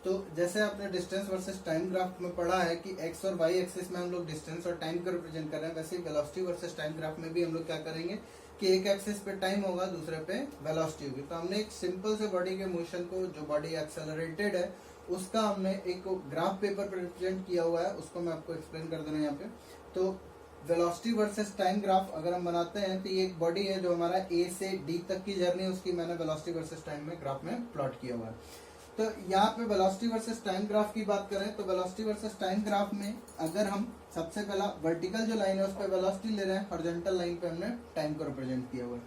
तो जैसे आपने डिस्टेंस वर्सेस टाइम ग्राफ में पढ़ा है कि एक्स और वाई एक्सिस में हम लोग डिस्टेंस और टाइम को रिप्रेजेंट कर रहे हैं, वैसे ही वेलोसिटी वर्सेस टाइम ग्राफ में भी हम लोग क्या करेंगे कि एक एक्सिस पे टाइम होगा, दूसरे पे वेलोसिटी होगी। तो हमने एक सिंपल से बॉडी के मोशन को, जो बॉडी एक्सेलरेटेड है, उसका हमने एक ग्राफ पेपर पर रिप्रेजेंट किया हुआ है, उसको मैं आपको एक्सप्लेन कर देना यहाँ पे। तो वेलोसिटी वर्सेस टाइम ग्राफ अगर हम बनाते हैं तो ये एक बॉडी है जो हमारा ए से डी तक की जर्नी, उसकी मैंने वेलोसिटी वर्सेस टाइम में ग्राफ में प्लॉट किया हुआ है। तो यहाँ पे वेलोसिटी वर्सेस टाइम ग्राफ की बात करें तो वेलोसिटी वर्सेस टाइम ग्राफ में अगर हम सबसे पहला वर्टिकल जो लाइन है उस पर वेलोसिटी ले रहे हैं, हॉरिजॉन्टल लाइन पे हमने टाइम को रिप्रेजेंट किया हुआ है।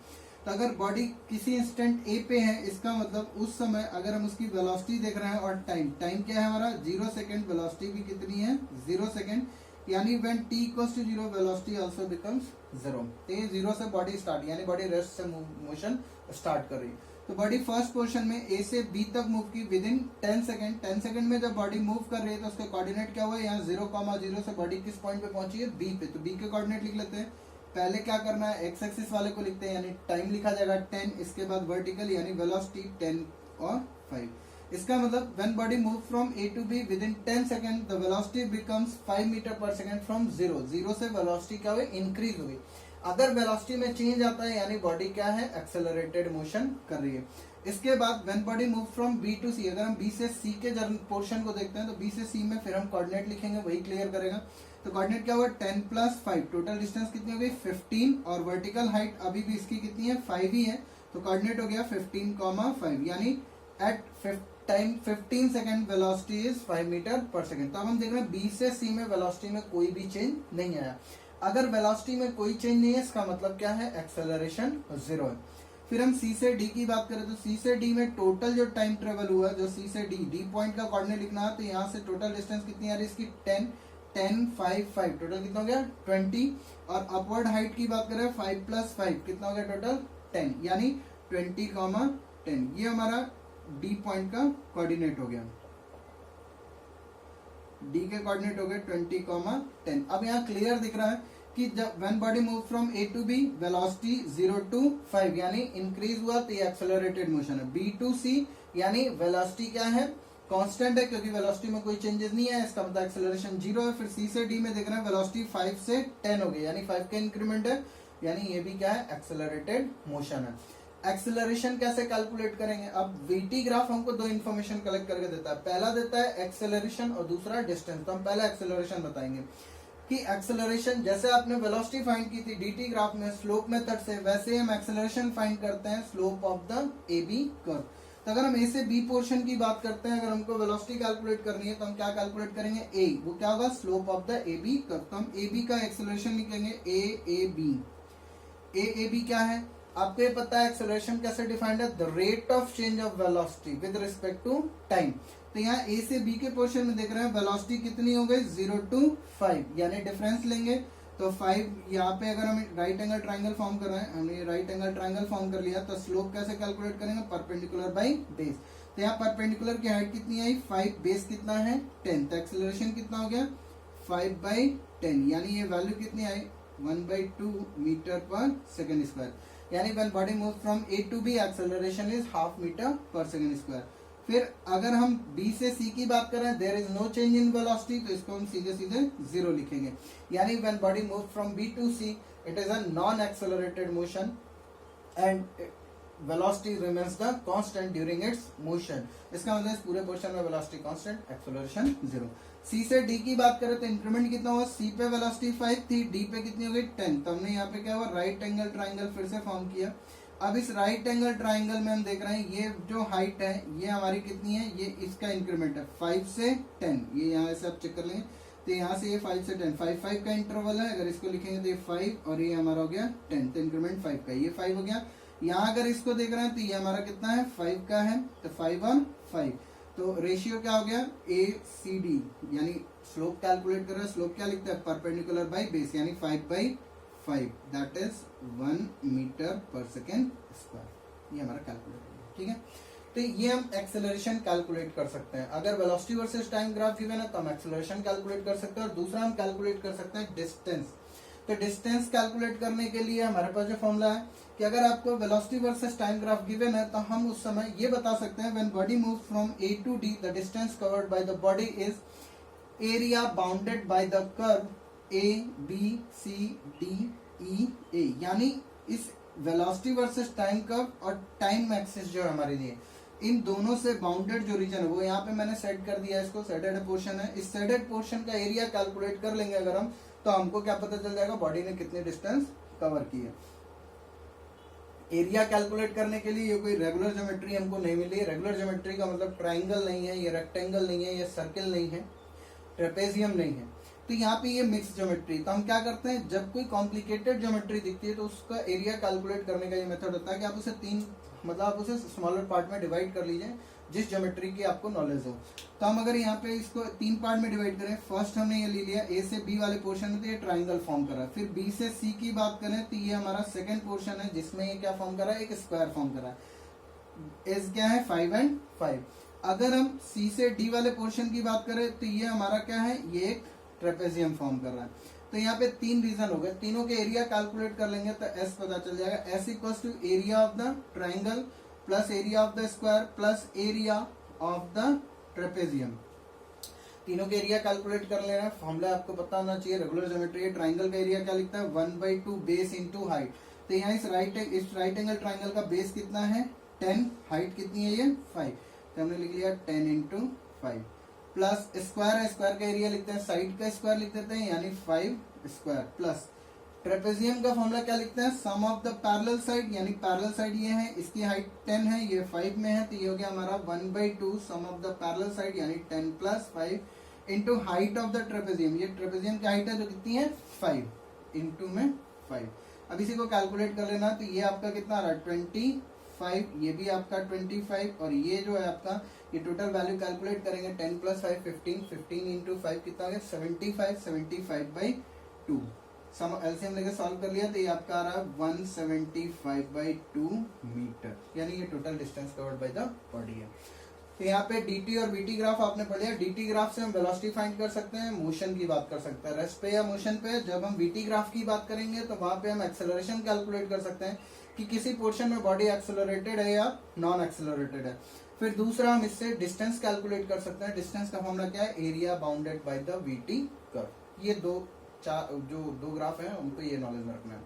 तो अगर बॉडी किसी इंस्टेंट ए पे है, इसका मतलब उस समय अगर हम उसकी वेलोसिटी देख रहे हैं और टाइम क्या है हमारा 0 सेकेंड, वेलोसिटी भी कितनी है 0 सेकेंड, यानी when t equals to 0 velocity also becomes 0। तो ये 0 से बॉडी स्टार्ट, यानी बॉडी रेस्ट से मोशन स्टार्ट कर रही है। तो बॉडी फर्स्ट पोर्शन में ए से बी तक मूव की विद इन 10 सेकंड। 10 सेकंड में जब बॉडी मूव कर रही है तो उसके कोऑर्डिनेट क्या हुआ है, यहाँ 0,0 से बॉडी किस पॉइंट पे पहुंची है, बी पे। तो बी के कोऑर्डिनेट लिख लेते हैं। पहले क्या करना है, एक्स एक्सिस वाले को लिखते हैं, यानी टाइम लिखा जाएगा 10, इसके बाद वर्टिकल यानी वेलोसिटी 10 और 5। इसका मतलब when body move from A to B within 10 second the velocity becomes 5 metre per second from 0 से वेलोसिटी क्या हुई, इंक्रीज हुई। अगर वेलोसिटी में चेंज आता है यानी बॉडी क्या है, एक्सेलरेटेड मोशन कर रही है। इसके बाद when body move from B to C, अगर हम बी से सी के पोर्शन को देखते हैं तो बी से सी में फिर हम कोऑर्डिनेट लिखेंगे, वही क्लियर करेगा। तो कोऑर्डिनेट क्या हुआ 10 प्लस 5, टोटल डिस्टेंस कितनी हो गई 15, और वर्टिकल हाइट अभी भी इसकी कितनी है 5 ही है। तो कोऑर्डिनेट हो गया 15,5, यानी at time 15 second velocity is 5 metre per second. तो अब हम देख रहे हैं बी से सी में वेलोसिटी में कोई भी चेंज नहीं आया। अगर वेलोसिटी में कोई चेंज नहीं है इसका मतलब क्या है, एक्सेलरेशन 0 है। फिर हम सी से डी की बात करें तो सी से डी में टोटल जो टाइम ट्रेवल हुआ, जो सी से डी पॉइंट का कोऑर्डिनेट लिखना है, तो यहाँ से टोटल डिस्टेंस कितनी आ रही है इसकी 10, 10, 5, 5, टोटल कितना हो गया 20। और अपवर्ड हाइट की बात करें 5 प्लस 5 कितना हो गया टोटल 10, यानी 20,10। ये हमारा डी पॉइंट का कोऑर्डिनेट हो गया, डी के कोऑर्डिनेट हो गए 20,10। अब यहाँ क्लियर दिख रहा है कि जब when body move from A to B velocity 0 to 5 यानी इंक्रीज हुआ, तो ये एक्सेलरेटेड मोशन है। बी टू सी यानी वेलोसिटी क्या है, कांस्टेंट है, क्योंकि वेलोसिटी में कोई चेंजेस नहीं है, इसका मतलब एक्सेलरेशन 0 है। फिर सी से डी में देख रहे हैं वेलोसिटी 5 से 10 हो गई, यानी 5 का इंक्रीमेंट है, यानी ये भी क्या है, एक्सेलरेटेड मोशन है। एक्सेलरेशन कैसे कैलकुलेट करेंगे, अब वीटी ग्राफ हमको दो इन्फॉर्मेशन कलेक्ट करके देता है। पहला देता है एक्सेलरेशन और दूसरा डिस्टेंस। तो हम पहले एक्सेलरेशन बताएंगे कि एक्सेलरेशन जैसे आपने वेलोसिटी फाइंड की थी डीटी ग्राफ में स्लोप मेथड से, वैसे हम एक्सेलरेशन फाइंड करते हैं slope of the A B curve. तो अगर हम ए से बी पोर्शन की बात करते हैं, अगर हमको वेलोसिटी कैलकुलेट करनी है तो हम क्या कैलकुलेट करेंगे, ए, वो क्या होगा slope of the A B curve. तो हम ए बी का एक्सेलरेशन लिखेंगे ए बी क्या है, आपको ये पता है एक्सेलरेशन कैसे डिफाइंड है, the rate of change of velocity with respect to time. तो यहाँ ए से बी के पोर्शन में देख रहे हैं वेलोसिटी कितनी हो गई 0 to 5, यानी डिफरेंस लेंगे तो 5। यहाँ पे अगर हम राइट एंगल ट्राइंगल फॉर्म कर रहे हैं, हमने राइट एंगल ट्राइंगल फॉर्म कर लिया, तो स्लोप कैसे कैलकुलेट करेंगे, परपेंडिकुलर बाई बेस। तो यहाँ परपेंडिकुलर की हाइट कितनी आई 5, बेस कितना है 10, तो एक्सेलरेशन कितना हो गया 5/10, यानी ये वैल्यू कितनी आई 1/2 मीटर पर सेकेंड स्क्वायर, यानी when body move from A to B acceleration is half meter per second square. फिर अगर हम बी से सी की बात करें, there is no change in velocity, तो इसको हम सीधे सीधे 0 लिखेंगे, यानी when body move from B to C it is a non accelerated motion and velocity remains the constant during its motion. इसका मतलब इस पूरे पोर्शन में वेलोसिटी कांस्टेंट, एक्सेलरेशन 0। सी से डी की बात करें तो इंक्रीमेंट कितना हुआ, सी पे वेलोसिटी 5 थी, डी पे कितनी हो गई 10। तो हमने यहाँ पे क्या हुआ राइट एंगल ट्राइंगल फिर से फॉर्म किया। अब इस राइट एंगल ट्राइंगल में हम देख रहे हैं ये जो हाइट है ये हमारी कितनी है, ये इसका इंक्रीमेंट है 5 से 10, ये यहाँ से आप चेक कर लेंगे। तो यहाँ से ये 5 से 10, 5 का इंटरवल है, अगर इसको लिखेंगे तो ये 5 और ये हमारा हो गया 10, तो इंक्रीमेंट 5 का, ये 5 हो गया। यहाँ अगर इसको देख रहे हैं तो ये हमारा कितना है 5 का है, तो 5 और 5, तो रेशियो क्या हो गया ए सी डी, यानी स्लोप कैलकुलेट कर रहे हैं, स्लोप क्या लिखते हैं परपेंडिकुलर बाई बेस, यानी 5/5, that is 1 metre per second square. ये हमारा कैलकुलेट है, ठीक है। तो ये हम एक्सेलरेशन कैलकुलेट कर सकते हैं। अगर velocity versus time graph given है तो हम एक्सेलरेशन कैलकुलेट कर सकते हैं, और दूसरा हम कैलकुलेट कर सकते हैं डिस्टेंस। तो डिस्टेंस कैलकुलेट करने के लिए हमारे पास जो फॉर्मूला है कि अगर आपको velocity versus time graph given है तो हम उस समय ये बता सकते हैं when body move from A to D the distance covered by the body is area bounded by the curve A B C D E A, यानी इस वेलोसिटी वर्सेस टाइम कर्व और टाइम एक्सिस जो हमारे लिए इन दोनों से bounded जो reason है वो यहाँ पे मैंने सेट कर दिया है, इसको सेटेड पोर्शन है। इस सेटेड पोर्शन का एरिया कैलकुलेट कर लेंगे अगर हम, तो हमको क्या पता चल जाएगा बॉडी ने कितने डिस्टेंस कवर की है। एरिया कैलकुलेट करने के लिए ये कोई रेगुलर ज्योमेट्री हमको नहीं मिली है। रेगुलर ज्योमेट्री का मतलब ट्राइंगल नहीं है, ये रेक्टेंगल नहीं है, ये सर्किल नहीं है, ट्रेपेजियम नहीं है, तो यहाँ पे ये मिक्स ज्योमेट्री। तो हम क्या करते हैं, जब कोई कॉम्प्लिकेटेड ज्योमेट्री दिखती है तो उसका एरिया कैलकुलेट करने का ये मेथड होता है कि आप उसे तीन, मतलब आप उसे स्मॉलर पार्ट में डिवाइड कर लीजिए जिस ज्योमेट्री की आपको नॉलेज हो। तो हम अगर यहाँ पे इसको तीन पार्ट में डिवाइड करें, फर्स्ट हमने ये ले लिया ए से बी वाले पोर्शन में, तो ये ट्राइंगल फॉर्म कर रहा है। फिर बी से सी की बात करें तो ये हमारा सेकंड पोर्शन है जिसमें ये क्या फॉर्म कर रहा है, एक स्क्वायर फॉर्म कर रहा है। एज क्या है 5 and 5। अगर हम सी से डी वाले पोर्शन की बात करें तो ये हमारा क्या है, ये एक ट्रेपेजियम फॉर्म कर रहा है। तो यहाँ पे तीन रीजन हो गए, तीनों के एरिया कैलकुलेट कर लेंगे तो एस पता चल जाएगा। S equals to area of the triangle plus area of the square plus area of the trapezium. तीनों के एरिया कैलकुलेट कर लेना है। फॉर्मूला आपको पता होना चाहिए, रेगुलर ज्योमेट्री। ट्राइंगल का एरिया क्या लिखता है, 1/2 बेस इंटू हाइट। तो यहाँ इस राइट एंगल ट्राइंगल का बेस कितना है 10, हाइट कितनी है ये 5, तो हमने लिख लिया 10 इंटू 5 प्लस स्क्वायर है, स्क्वायर का एरिया लिखते हैं, साइड का स्क्वायर लिख देते हैं यानी 5 स्क्वायर प्लस ट्रेपेजियम का फॉर्मूला क्या लिखते हैं, सम ऑफ द पैरेलल साइड, यानी पैरेलल साइड ये है, इसकी हाइट 10 है, ये 5 में है, तो ये हो गया हमारा 1/2 सम ऑफ द पैरेलल साइड यानी 10 plus 5 into height of the trapezium. ये ट्रेपेजियम की हाइट है जो कितनी है 5 इंटू में 5। अब इसी को कैलकुलेट कर लेना, तो ये आपका कितना आ रहा है 25, ये भी आपका 25 और ये जो है आपका, ये टोटल वैल्यू कैलकुलेट करेंगे 10 प्लस 5 15, 15 इंटू 5 कितना हो गया 75, 75/2। एलसीएम लेके सॉल्व कर लिया तो ये आपका आ रहा है 175/2 मीटर, यानी ये total distance covered by the body है। तो यहाँ पे dt और vt ग्राफ आपने पढ़ लिया। dt ग्राफ से हम वेलोसिटी फाइंड कर सकते हैं, मोशन की बात कर सकते हैं, रेस्ट पे या मोशन पे। जब हम vt ग्राफ की बात करेंगे तो वहां पे हम एक्सेलरेशन कैलकुलेट कर सकते हैं कि किसी पोर्शन में बॉडी एक्सेलरेटेड है या नॉन एक्सेलरेटेड है। फिर दूसरा हम इससे डिस्टेंस कैलकुलेट कर सकते हैं। डिस्टेंस का फॉर्मूला क्या है, area bounded by the vt curve. ये दो ग्राफ हैं, उनको ये नॉलेज में रखना है।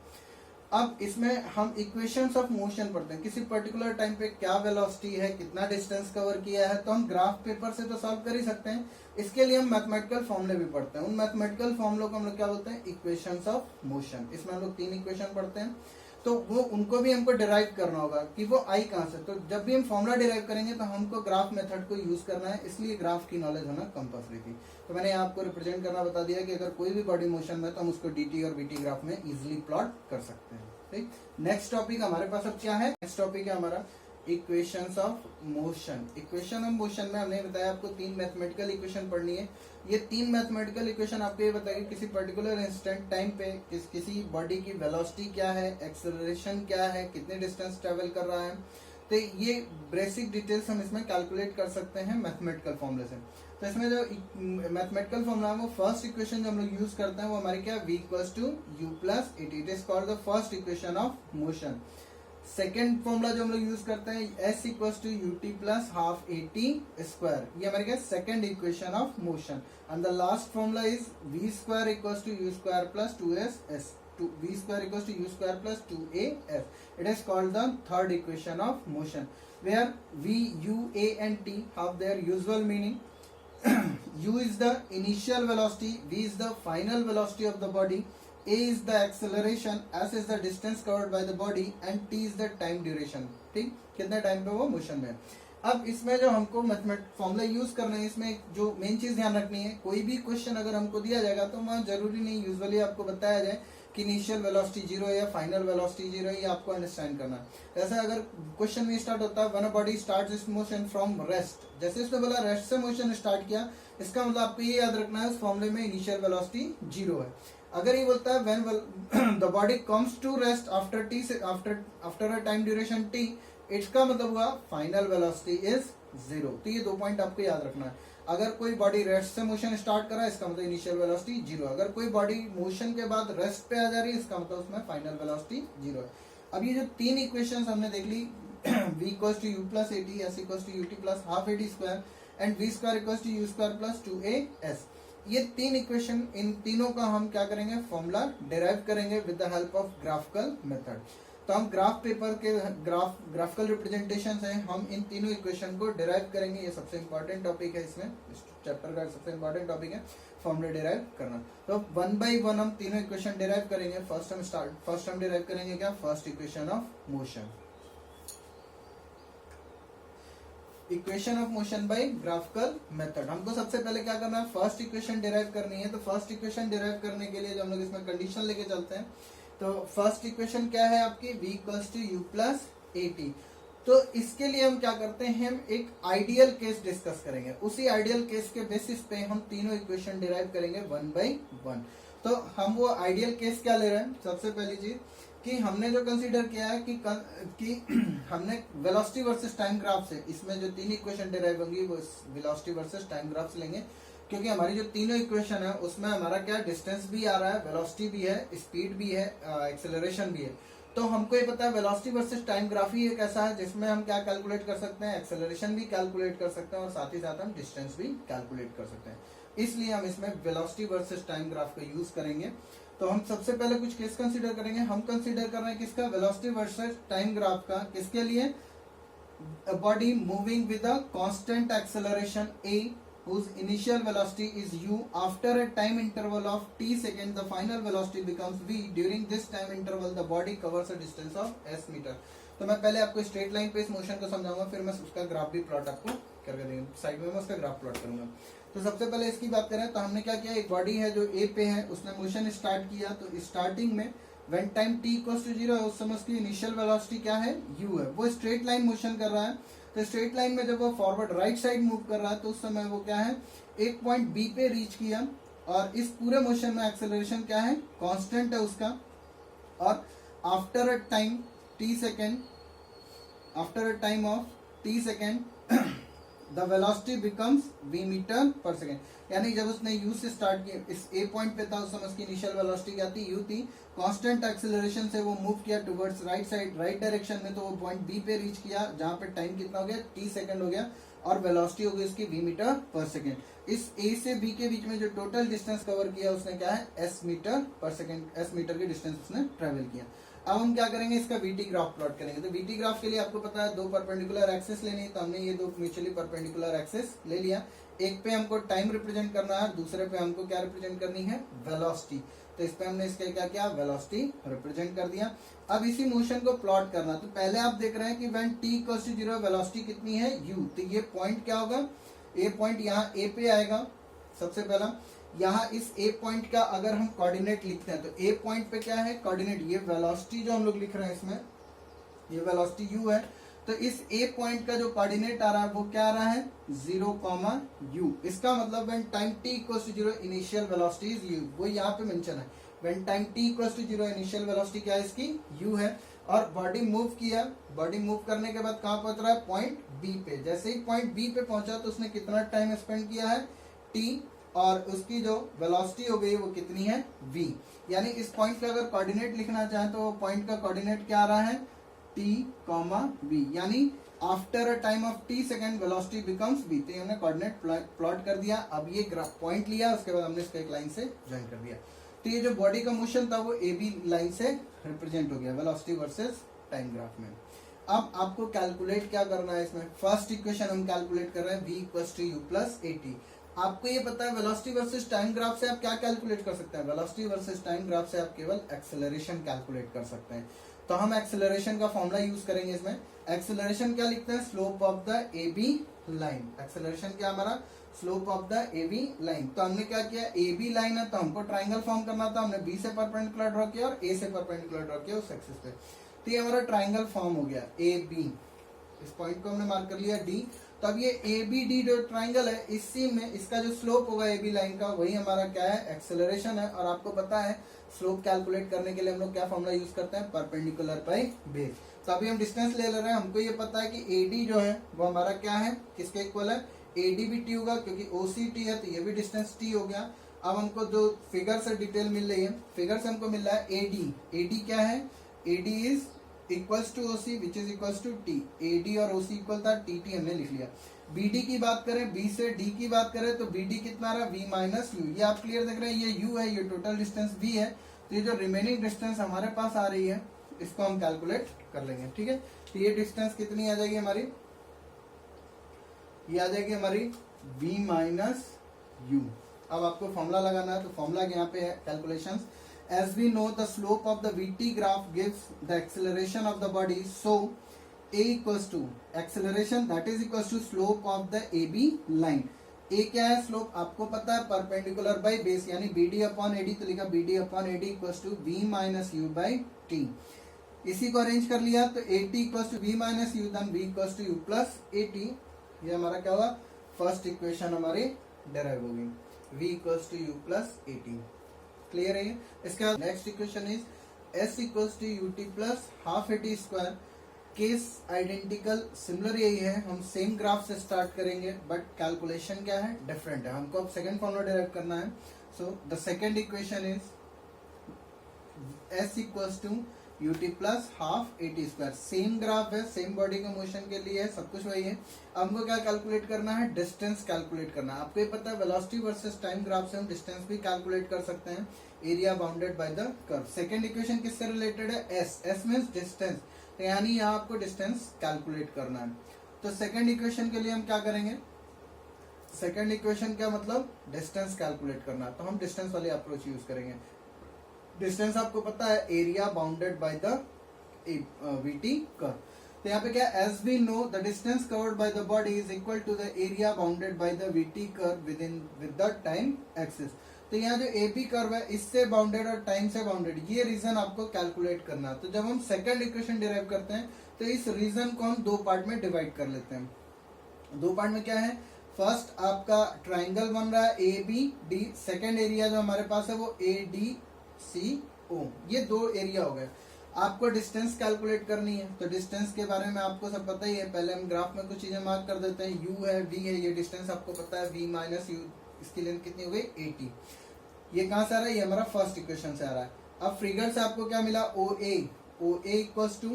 अब इसमें हम इक्वेशंस ऑफ मोशन पढ़ते हैं, किसी पर्टिकुलर टाइम पे क्या वेलोसिटी है, कितना डिस्टेंस कवर किया है, तो हम ग्राफ पेपर से तो सॉल्व कर ही सकते हैं। इसके लिए हम मैथमेटिकल फॉर्मूले भी पढ़ते हैं। उन मैथमेटिकल फॉर्मूलों को हम लोग क्या बोलते हैं, इक्वेशंस ऑफ मोशन। इसमें हम लोग 3 इक्वेशन पढ़ते हैं, तो वो उनको भी हमको डिराइव करना होगा कि वो आई कहाँ से। तो जब भी हम फॉर्मूला डिराइव करेंगे तो हमको ग्राफ मेथड को यूज करना है, इसलिए ग्राफ की नॉलेज होना कंपल्सरी थी। तो मैंने आपको रिप्रेजेंट करना बता दिया कि अगर कोई भी बॉडी मोशन में तो हम उसको dt और vt ग्राफ में इजिली प्लॉट कर सकते हैं। ठीक, नेक्स्ट टॉपिक हमारे पास अब क्या है, नेक्स्ट टॉपिक है हमारा equations of motion. Equation of motion में हमने बताया आपको 3 मैथमेटिकल इक्वेशन पढ़नी है। ये 3 मैथमेटिकल इक्वेशन आपको ये बताएगी किसी पर्टिकुलर इंस्टेंट टाइम पे किसी बॉडी की वेलोसिटी क्या है, एक्सेलरेशन क्या है, कितने डिस्टेंस ट्रेवल कर रहा है। तो ये बेसिक डिटेल्स हम इसमें कैलकुलेट कर सकते हैं मैथमेटिकल फॉर्मूले से। तो इसमें जो मैथमेटिकल फॉर्मूला है वो फर्स्ट इक्वेशन जो हम लोग यूज करते हैं वो हमारी क्या, v equals to u plus it is called the first equation of motion. Second formula जो हम लोग यूज करते हैं s equals to ut plus half at square, ये हमारे क्या second equation of motion. And the last formula is v square equals to u square plus 2s, v square equals to u square plus 2as. It is called the third equation of motion, where v, u, a and t have their usual meaning. u is the initial velocity, v is the final velocity of the body, a is the acceleration, s is the distance covered by the body and t is the time duration. ठीक, कितने time पे वो motion में। अब इसमें जो हमको mathematic formula use करना है, इसमें जो मेन चीज ध्यान रखनी है, कोई भी क्वेश्चन अगर हमको दिया जाएगा तो वहाँ जरूरी नहीं यूजुअली आपको बताया जाए कि इनिशियल वेलोसिटी 0 है या फाइनल वेलोसिटी 0 है, ये आपको अंडरस्टैंड करना है। ऐसा अगर क्वेश्चन में स्टार्ट होता है when a body starts it's motion from rest, जैसे इसने बोला रेस्ट से मोशन स्टार्ट किया, इसका मतलब आपको ये याद रखना है उस फॉर्मूले में इनिशियल वेलोसिटी 0 है। अगर ये बोलता है when the body comes to rest after a time duration t, इसका मतलब हुआ फाइनल वेलोसिटी इज 0। तो ये 2 पॉइंट आपको याद रखना है। अगर कोई बॉडी रेस्ट से मोशन स्टार्ट कर रहा है, इसका मतलब इनिशियल वेलोसिटी 0। अगर कोई बॉडी मोशन के बाद रेस्ट पे आ जा रही है, इसका मतलब उसमें फाइनल वेलोसिटी 0 है। अब ये जो 3 इक्वेशंस हमने देख ली, v equals to u plus at, s equals to ut plus half at square and v square equals to u square plus 2as, ये 3 इक्वेशन, इन तीनों का हम क्या करेंगे, फॉर्मूला डिराइव करेंगे with the help of graphical method. तो हम graph paper के ग्राफिकल रिप्रेजेंटेशन से हम इन तीनों इक्वेशन को डिराइव करेंगे। ये सबसे इंपॉर्टेंट टॉपिक है, इसमें इस चैप्टर का सबसे इंपॉर्टेंट टॉपिक है फॉर्मूला डिराइव करना। तो 1 बाय 1 हम तीनों इक्वेशन डिराइव करेंगे। फर्स्ट हम डिराइव करेंगे क्या, first equation of motion, equation of motion by graphical method. हमको सबसे पहले क्या करना है, फर्स्ट इक्वेशन डिराइव करनी है। तो फर्स्ट इक्वेशन डिराइव करने के लिए जो हम लोग इसमें कंडीशन लेके चलते हैं, तो फर्स्ट इक्वेशन क्या है आपकी, v equals to u plus at। तो इसके लिए हम क्या करते हैं, हम एक आइडियल केस डिस्कस करेंगे। उसी आइडियल केस के बेसिस पे हम तीनों इक्वेशन डिराइव करेंगे 1 बाय 1। तो हम वो आइडियल केस क्या ले रहे हैं, सबसे पहली चीज कि हमने जो कंसीडर किया है कि हमने वेलोसिटी वर्सेस टाइम ग्राफ से, इसमें जो 3 इक्वेशन डिराइव होंगी वो वेलोसिटी वर्सेस टाइम ग्राफ से लेंगे, क्योंकि हमारी जो तीनों इक्वेशन है उसमें हमारा क्या डिस्टेंस भी आ रहा है, वेलोसिटी भी है, स्पीड भी है, एक्सेलरेशन भी है। तो हमको ये पता है वेलोसिटी वर्सेस टाइम ग्राफ ही एक ऐसा है जिसमें हम क्या कैलकुलेट कर सकते हैं, एक्सेलरेशन भी कैलकुलेट कर सकते हैं और साथ ही साथ हम डिस्टेंस भी कैलकुलेट कर सकते हैं। इसलिए हम इसमें वेलोसिटी वर्सेस टाइम ग्राफ का यूज करेंगे। तो हम सबसे पहले कुछ केस कंसीडर करेंगे। हम कंसीडर कर रहे हैं किसका, वेलोसिटी वर्सेस टाइम ग्राफ का। किसके लिए, body moving with a constant acceleration a whose initial velocity is u, after a time interval of t second the final velocity becomes v, during this time interval the body covers a distance of s meter। तो मैं पहले आपको straight line पे इस motion को समझाऊंगा, फिर मैं उसका ग्राफ भी प्लॉट आपको करके देंगे, साइड में मैं उसका ग्राफ प्लॉट करूंगा। तो सबसे पहले इसकी बात करें तो हमने क्या किया, एक बॉडी है जो ए पे है, उसने मोशन स्टार्ट किया। तो स्टार्टिंग में when time t equals to 0 है, उस समय उसकी इनिशियल वेलोसिटी क्या है, u है। वो स्ट्रेट लाइन मोशन कर रहा है। तो स्ट्रेट लाइन में जब वो फॉरवर्ड राइट साइड मूव कर रहा है तो उस समय वो क्या है, एक पॉइंट बी पे रीच किया, और इस पूरे मोशन में एक्सेलरेशन क्या है, कांस्टेंट है उसका। और after a time T second, after a time of T second the velocity becomes v meter per second. यानी जब उसने u से स्टार्ट किया, इस a पॉइंट पे था, उस समय उसकी इनिशियल वेलोसिटी क्या थी, u थी। कांस्टेंट एक्सेलरेशन से वो मूव किया towards right side, right direction में, तो वो पॉइंट b पे रीच किया, जहां पे टाइम कितना हो गया, t सेकंड हो गया, और वेलोसिटी हो गई उसकी v मीटर पर सेकेंड। इस a से b के बीच में जो टोटल डिस्टेंस कवर किया उसने क्या है, s metre per second, s metre की डिस्टेंस उसने ट्रेवल किया। अब हम क्या करेंगे, इसका वीटी ग्राफ प्लॉट करेंगे। तो वीटी ग्राफ के लिए आपको पता है 2 परपेंडिकुलर एक्सेस लेनी है, तो हमने ये 2 म्यूचुअली परपेंडिकुलर एक्सेस ले लिया। एक पे हमको टाइम रिप्रेजेंट करना है, दूसरे पे हमको क्या रिप्रेजेंट करनी है, वेलोसिटी। तो इस पे हमने इसका क्या किया, वेलोसिटी रिप्रेजेंट कर दिया। अब इसी मोशन को प्लॉट करना, तो पहले आप देख रहे हैं कि when t equals to 0 velocity कितनी है, u। तो ये पॉइंट क्या होगा, ए पॉइंट यहाँ ए पे आएगा। सबसे पहला यहाँ इस ए पॉइंट का अगर हम कोऑर्डिनेट लिखते हैं, तो ए पॉइंट पे क्या है, कोऑर्डिनेट, ये वेलोसिटी जो हम लोग लिख रहे हैं इसमें, ये वेलोसिटी u है। तो इस ए पॉइंट का जो कोऑर्डिनेट आ रहा है वो क्या आ रहा है, 0, u। इसका मतलब when time t equals to 0 initial velocity is u, वो यहाँ पे मेंशन है। When time t equals to 0 initial velocity क्या है इसकी, u है। और बॉडी मूव किया, बॉडी मूव करने के बाद कहाँ पहुंच रहा है, पॉइंट बी पे। जैसे ही पॉइंट बी पे पहुंचा तो उसने कितना टाइम स्पेंड किया है, t, और उसकी जो वेलोसिटी हो गई वो कितनी है, v। यानी इस पॉइंट का अगर कोऑर्डिनेट लिखना चाहें तो पॉइंट का कोऑर्डिनेट क्या आ रहा है, t, v। यानी after a time of t second velocity becomes v। तो हमने कोऑर्डिनेट प्लॉट कर दिया। अब ये पॉइंट लिया, उसके बाद हमने इसको एक लाइन से ज्वाइन कर दिया। तो ये जो बॉडी का मोशन था वो ए बी लाइन से रिप्रेजेंट हो गया वेलोसिटी वर्सेस टाइम ग्राफ में। अब आपको कैलकुलेट क्या करना है, इसमें फर्स्ट इक्वेशन हम कैलकुलेट कर रहे हैं, v equals to u plus at। आपको ये पता है वेलोसिटी वर्सेस टाइम ग्राफ से आप क्या कैलकुलेट कर सकते हैं, वेलोसिटी वर्सेस टाइम ग्राफ से आप केवल एक्सेलरेशन कैलकुलेट कर सकते हैं। तो हम एक्सेलरेशन का फॉर्मूला यूज करेंगे इसमें। एक्सेलरेशन क्या लिखते हैं, slope of the A B line. Acceleration क्या हमारा, slope of the A B line. तो हमने क्या किया, ए बी लाइन है तो हमको ट्राइंगल फॉर्म करना था, हमने बी से परपेंडिकुलर ड्रॉ किया और ए से परपेंडिकुलर ड्रॉ किया उस एक्सिस पे। तो ये हमारा ट्राइंगल फॉर्म हो गया ए बी। इस पॉइंट को हमने मार्क कर लिया डी। तो अब ये ए बी डी जो ट्राइंगल है, इसी में इसका जो स्लोप होगा ए बी लाइन का, वही हमारा क्या है, एक्सेलरेशन है। और आपको पता है स्लोप कैलकुलेट करने के लिए हम लोग क्या फॉर्मूला यूज करते हैं, परपेंडिकुलर बाय बेस। तो अभी हम डिस्टेंस ले रहे हैं, हमको ये पता है कि AD जो है वो हमारा क्या है, किसके इक्वल है, AD भी T होगा क्योंकि OC T है, तो ये भी डिस्टेंस T हो गया। अब हमको जो फिगर से डिटेल मिल रही है, फिगर से हमको मिल रहा है AD क्या है, AD is equals to OC which is equals to T। AD और OC इक्वल था, TT हमने लिख लिया। BD की बात करें, B से D की बात करें तो BD कितना रहा, V माइनस U। ये आप क्लियर देख रहे हैं, ये U है, ये टोटल डिस्टेंस V है। तो ये जो रिमेनिंग डिस्टेंस हमारे पास आ रही है इसको हम कैलकुलेट कर लेंगे, ठीक है। तो ये डिस्टेंस कितनी आ जाएगी हमारी, ये आ जाएगी हमारी V माइनस U। अब आपको फॉर्मूला लगाना है, तो फॉर्मूला यहाँ पे है calculations. As we know the slope of the VT graph gives the acceleration of the body, so A equals to acceleration that is equals to slope of the AB line। A क्या है, slope आपको पता है, perpendicular by base यानी BD upon AD, तो लिखा BD upon AD equals to V minus U by T। इसी को अरेंज कर लिया तो AT equals to V minus U, then V equals to U plus AT। ये हमारा क्या हुआ, फर्स्ट इक्वेशन हमारी डेराइव होगी, V equals to U plus AT। Clear है। इसके बाद next equation is S equals to UT plus half AT square. Case identical similar यही है, हम सेम ग्राफ से स्टार्ट करेंगे बट कैलकुलेशन क्या है, डिफरेंट है। हमको अब सेकंड फॉर्मूला डेराइव करना है। So the second equation is S equals to UT plus half AT square. Same graph है, सेम बॉडी के मोशन के लिए है, सब कुछ वही है। हमको क्या कैलकुलेट करना है, डिस्टेंस कैलकुलेट करना है। आपको ये पता है वेलोसिटी वर्सेस टाइम ग्राफ से हम डिस्टेंस भी कैलकुलेट कर सकते हैं, area bounded by the curve. Second equation किससे रिलेटेड है, S मींस डिस्टेंस, तो यानी यहाँ आपको डिस्टेंस कैलकुलेट करना है। तो सेकंड इक्वेशन के लिए हम क्या करेंगे, सेकंड इक्वेशन क्या मतलब डिस्टेंस कैलकुलेट करना, तो हम डिस्टेंस वाली अप्रोच यूज करेंगे। डिस्टेंस आपको पता है area bounded by the VT curve. तो यहाँ पे क्या, as we know the distance covered by the body is equal to the area bounded by the VT curve with the time axis. तो यहाँ जो AB कर्व है इससे bounded और टाइम से बाउंडेड, ये रीजन आपको कैलकुलेट करना है। तो जब हम सेकंड इक्वेशन डिराइव करते हैं तो इस रीजन को हम दो पार्ट में डिवाइड कर लेते हैं। दो पार्ट में क्या है, फर्स्ट आपका ट्राइंगल बन रहा है ABD, सेकंड एरिया जो हमारे पास है वो ADCO, ये दो एरिया हो गए। आपको डिस्टेंस कैलकुलेट करनी है, तो डिस्टेंस के बारे में आपको सब पता ही है। पहले हम ग्राफ में कुछ चीजें मार्क कर देते हैं, U है, V है, ये डिस्टेंस आपको पता है, V माइनस U, इसकी लेंथ कितनी हो गई 80। ये कहां से आ रहा है, ये हमारा फर्स्ट इक्वेशन से आ रहा है। अब फिगर से आपको क्या मिला, OA equals to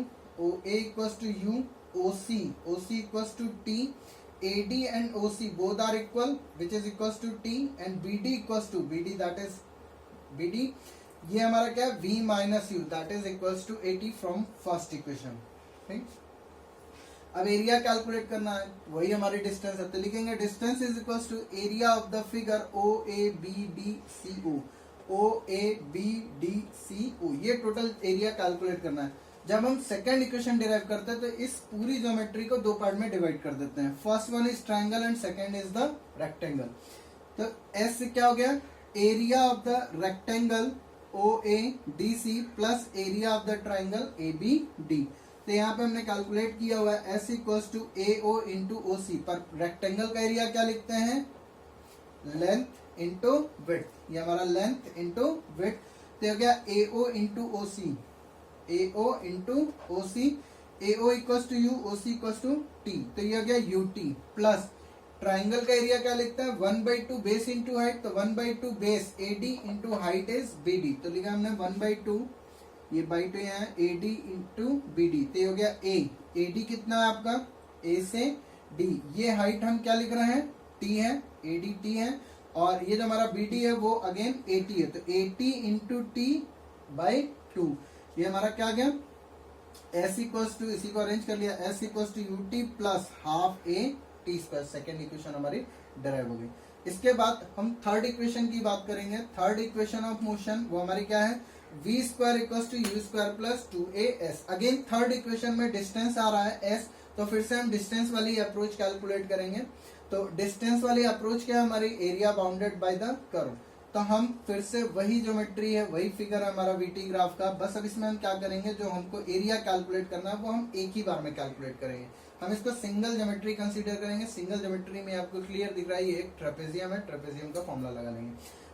U, OC equals to T, AD and OC both are equal which is equals to T, and BD equals to BD that is BD, ये हमारा क्या है V minus U that is equals to 80 from first equation. ठीक, अब area calculate करना है, वही हमारी डिस्टेंस है, तो लिखेंगे distance is equals to area of the figure OABDCO। ये टोटल एरिया कैलकुलेट करना है। जब हम सेकंड इक्वेशन डिराइव करते हैं तो इस पूरी ज्योमेट्री को दो पार्ट में डिवाइड कर देते हैं। First one is triangle and second is the rectangle. तो S क्या हो गया, area of the rectangle OADC plus area of the triangle ABD। तो यहाँ पे हमने कैलकुलेट किया हुआ है S equals to AO into OC, पर रेक्टेंगल का एरिया क्या लिखते हैं, लेंथ इंटू विड्थ, ये हमारा लेंथ इंटू विड्थ। तो हो गया AO into OC, AO into OC, AO equals to U, OC equals to T, तो ये हो गया UT प्लस ट्राइंगल का एरिया क्या लिखता है 1/2 बेस इंटू हाइट, तो 1/2 base AD into height is BD, तो लिखा हमने 1/2, ये बाई टू यहाँ AD इंटू BD, तो हो गया AD कितना है आपका A से D, ये हाइट हम क्या लिख रहे हैं T है, AD T है, और ये जो हमारा BD है वो अगेन AT है, तो AT इंटू T बाई 2, ये हमारा क्या गया S इक्वल्स टू, इसी को अरेंज कर लिया, S equals to UT plus half AT square. Second equation हमारी डिराइव हो गई। इसके बाद हम थर्ड इक्वेशन की बात करेंगे। थर्ड इक्वेशन ऑफ मोशन वो हमारी क्या है, V square equals to U square plus 2AS। Again third equation में डिस्टेंस आ रहा है S, तो फिर से हम डिस्टेंस वाली अप्रोच कैलकुलेट करेंगे। तो डिस्टेंस वाली अप्रोच क्या है हमारी, area bounded by the curve. तो हम फिर से वही ज्योमेट्री है, वही फिगर है हमारा VT ग्राफ का, बस अब इसमें हम क्या करेंगे, जो हमको एरिया कैलकुलेट करना है वो हम एक ही बार में कैलकुलेट करेंगे। हम इसको सिंगल ज्योमेट्री कंसीडर करेंगे। सिंगल ज्योमेट्री में आपको क्लियर दिख रहा है ये एक ट्रेपेजियम है, ट्रेपेजियम का फॉर्मूला लगा लेंगे।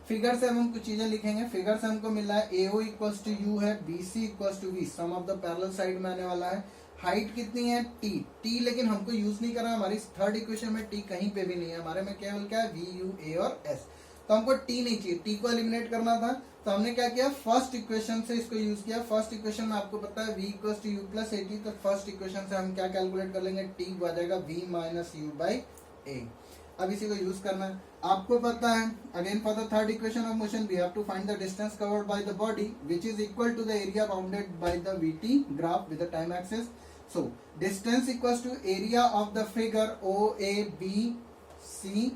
फिगर से हम कुछ चीजें लिखेंगे। फिगर से हमको मिला है AO इक्वल्स टू U है, BC equals to V, sum of the parallel side में आने वाला है, हाइट कितनी है टी, टी लेकिन हमको यूज नहीं करना, हमारी थर्ड इक्वेशन में टी कहीं पे भी नहीं है, हमारे में केवल क्या है वी यू ए और एस, तो हमको टी नहीं चाहिए, टी को एलिमिनेट करना था, तो हमने क्या किया फर्स्ट इक्वेशन से इसको यूज किया। फर्स्ट इक्वेशन में आपको पता है v equal to U plus A T, तो फर्स्ट इक्वेशन से हम क्या कैलकुलेट कर लेंगे, टी आ जाएगा v minus U by A. अब इसी को यूज करना है, आपको पता है again for the third equation of motion we have to find the distance covered by the body which is equal to the area bounded by the vt graph with the time axis. So distance equals to area of the figure O A B C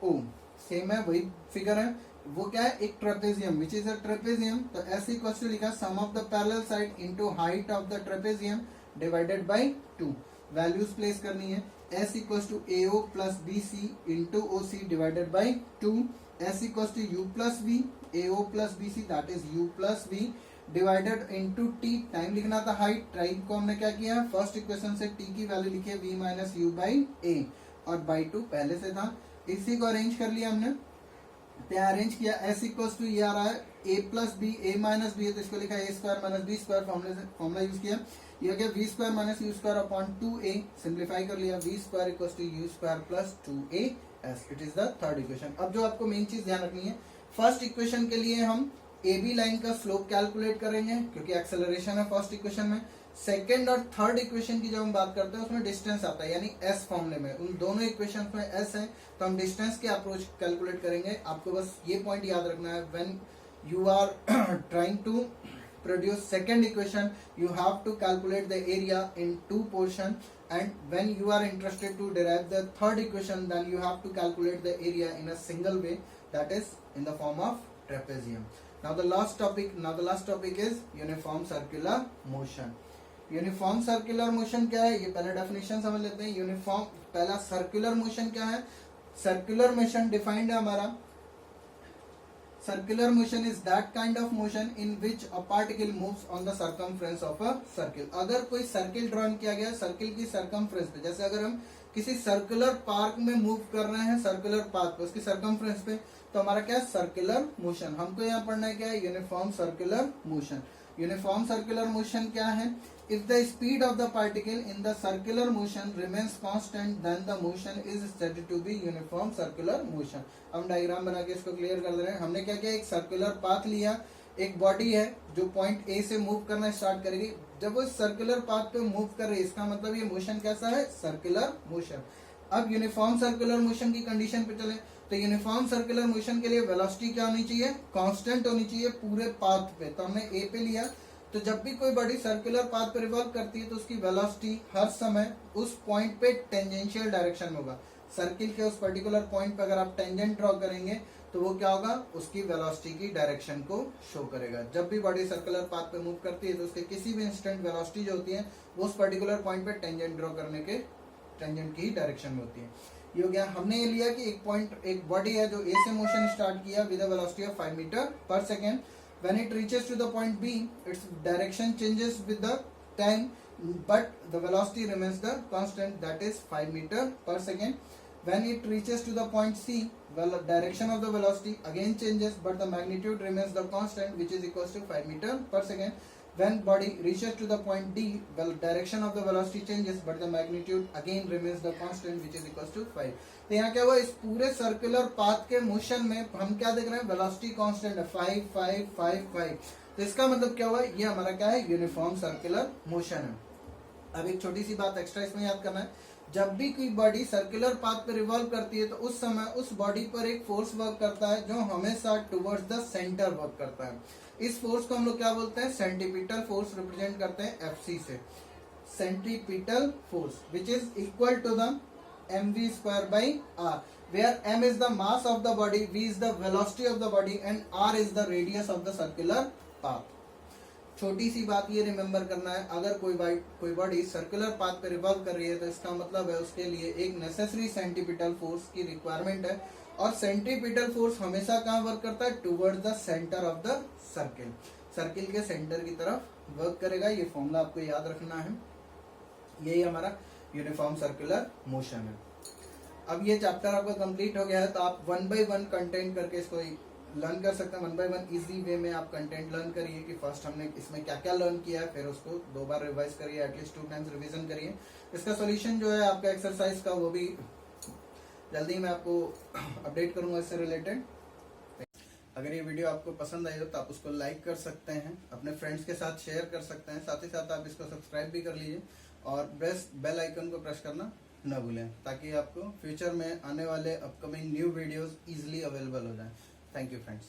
O, same है वही figure है, वो क्या है एक trapezium which is a trapezium, तो ऐसे equals to लिखा sum of the parallel side into height of the trapezium divided by 2, values place करनी है, s equals to AO plus BC into OC divided by 2, s equals to U plus V AO plus BC that is U plus V divided into T, time लिखना था height, time को हमने क्या किया first equation से T की value लिखी है V माइनस यू बाई ए और बाई 2 पहले से था, इसी को अरेंज कर लिया हमने, अरेंज किया, s इक्वल्स टू ये आ रहा है a plus B A minus B है, तो इसको लिखा है a square minus B square, formula use किया, ये हो गया v square minus U square upon 2a, simplify कर लिया, v square equals to U square plus 2as, it is the third equation. अब जो आपको मेन चीज ध्यान रखनी है, फर्स्ट इक्वेशन के लिए हम AB लाइन का स्लोप कैलकुलेट करेंगे क्योंकि एक्सेलरेशन है फर्स्ट इक्वेशन में, सेकेंड और थर्ड इक्वेशन की जब हम बात करते हैं उसमें डिस्टेंस आता है यानी s फॉर्मूले में, उन दोनों इक्वेशन में s है, तो हम डिस्टेंस के अप्रोच कैलकुलेट करेंगे। आपको बस ये पॉइंट याद रखना है, when you are trying to produce second equation you have to calculate the area in two portion, and when you are interested to derive the third equation then you have to calculate the area in a single way, that is in the form of trapezium. Now the last topic is uniform circular motion. Uniform circular motion क्या है, ये पहले definition समझ लेते हैं। Uniform पहला circular motion क्या है, सर्कुलर मोशन डिफाइंड है हमारा, circular motion is that kind of motion in which a particle moves on the circumference of a circle। अगर कोई सर्किल ड्रॉ किया गया सर्किल की सरकमफ्रेंस पे, जैसे अगर हम किसी सर्कुलर पार्क में मूव कर रहे हैं सर्कुलर पाथ पे उसकी सरकमफ्रेंस पे, तो हमारा क्या है सर्कुलर मोशन। हमको यहाँ पढ़ना है क्या है uniform circular motion. Uniform circular motion क्या है, if the speed of the particle in the circular motion remains constant then the motion is said to be uniform circular motion। हम डायग्राम बना के इसको क्लियर कर दे रहे हैं। हमने क्या किया, एक सर्कुलर पाथ लिया, एक बॉडी है जो पॉइंट ए से मूव करना स्टार्ट करेगी, जब वो सर्कुलर पाथ पे मूव कर रही है इसका मतलब ये मोशन कैसा है सर्कुलर मोशन। अब यूनिफॉर्म सर्कुलर मोशन की कंडीशन पे चले, तो यूनिफॉर्म सर्कुलर मोशन के लिए वेलोसिटी क्या होनी चाहिए, कांस्टेंट होनी चाहिए पूरे पाथ पे। तो हमने ए पे लिया, तो जब भी कोई बॉडी सर्कुलर पाथ पे रिवॉल्व करती है तो उसकी वेलोसिटी हर समय उस पॉइंट पे टेंजेंशियल डायरेक्शन में होगा। सर्किल के उस पर्टिकुलर पॉइंट पे अगर आप टेंजेंट ड्रॉ करेंगे तो वो क्या होगा, उसकी वेलोसिटी की डायरेक्शन को शो करेगा। जब भी बॉडी सर्कुलर पाथ पे मूव करती है तो उसके किसी भी इंस्टेंट वेलोसिटी जो होती है वो उस पर्टिकुलर पॉइंट पे टेंजेंट ड्रॉ करने के टेंजेंट की डायरेक्शन में होती है। ये हो गया, हमने ये लिया कि एक पॉइंट एक बॉडी है जो ए से मोशन स्टार्ट किया with a velocity of 5 metre per second. When it reaches to the point B, its direction changes with the time, but the velocity remains the constant, that is 5 meter per second. When it reaches to the point C, well, direction of the velocity again changes, but the magnitude remains the constant, which is equals to 5 meter per second. When body reaches to the point D, well, direction of the velocity changes, but the magnitude again remains the constant, which is equals to 5. तो यहाँ क्या हुआ, इस पूरे circular path के motion में हम क्या देख रहे हैं, वेलोसिटी कांस्टेंट है 5 5 5 5। तो इसका मतलब क्या हुआ, ये हमारा क्या है यूनिफॉर्म सर्कुलर मोशन है। अब एक छोटी सी बात एक्स्ट्रा इसमें याद करना है, जब भी कोई बॉडी सर्कुलर पाथ पे रिवॉल्व करती है तो उस समय उस बॉडी पर एक फोर्स वर्क करता है जो हमेशा टुवर्ड्स द सेंटर वर्क करता है। इस फोर्स को हम लोग क्या बोलते हैं, सेंटीपिटल फोर्स रिप्रेजेंट करते हैं FC से। Centripetal force which is equal to the mv square by r, where m is the mass of the body, v is the velocity of the body and r is the radius of the circular path। छोटी सी बात ये remember करना है, अगर कोई body circular path पे revolve कर रही है तो इसका मतलब है उसके लिए एक नेसेसरी सेंटीपिटल फोर्स की रिक्वायरमेंट है, और सेंटीपिटल फोर्स हमेशा कहाँ वर्क करता है, towards the centre of the circle, circle के सेंटर की तरफ वर्क करेगा। ये फॉर्मूला आपको याद रखना है, यही हमारा यूनिफॉर्म सर्कुलर मोशन है। अब ये चैप्टर आपका कंप्लीट हो गया है, तो आप 1 by 1 कंटेंट करके इसको लर्न कर सकते हैं one by one easy way में। आप कंटेंट लर्न करिए कि फर्स्ट हमने इसमें क्या क्या लर्न किया है, फिर उसको 2 बार रिवाइज करिए, एटलीस्ट 2 टाइम्स रिवीजन करिए। इसका सोल्यूशन जो है आपका एक्सरसाइज का वो भी जल्दी मैं आपको अपडेट करूंगा इससे रिलेटेड। अगर ये वीडियो आपको पसंद आई हो तो आप उसको लाइक कर सकते हैं, अपने फ्रेंड्स के साथ शेयर कर सकते हैं, साथ ही साथ आप इसको सब्सक्राइब भी कर लीजिए और बेल आइकन को प्रेस करना न भूलें, ताकि आपको फ्यूचर में आने वाले upcoming new videos easily available हो जाएं। Thank you friends.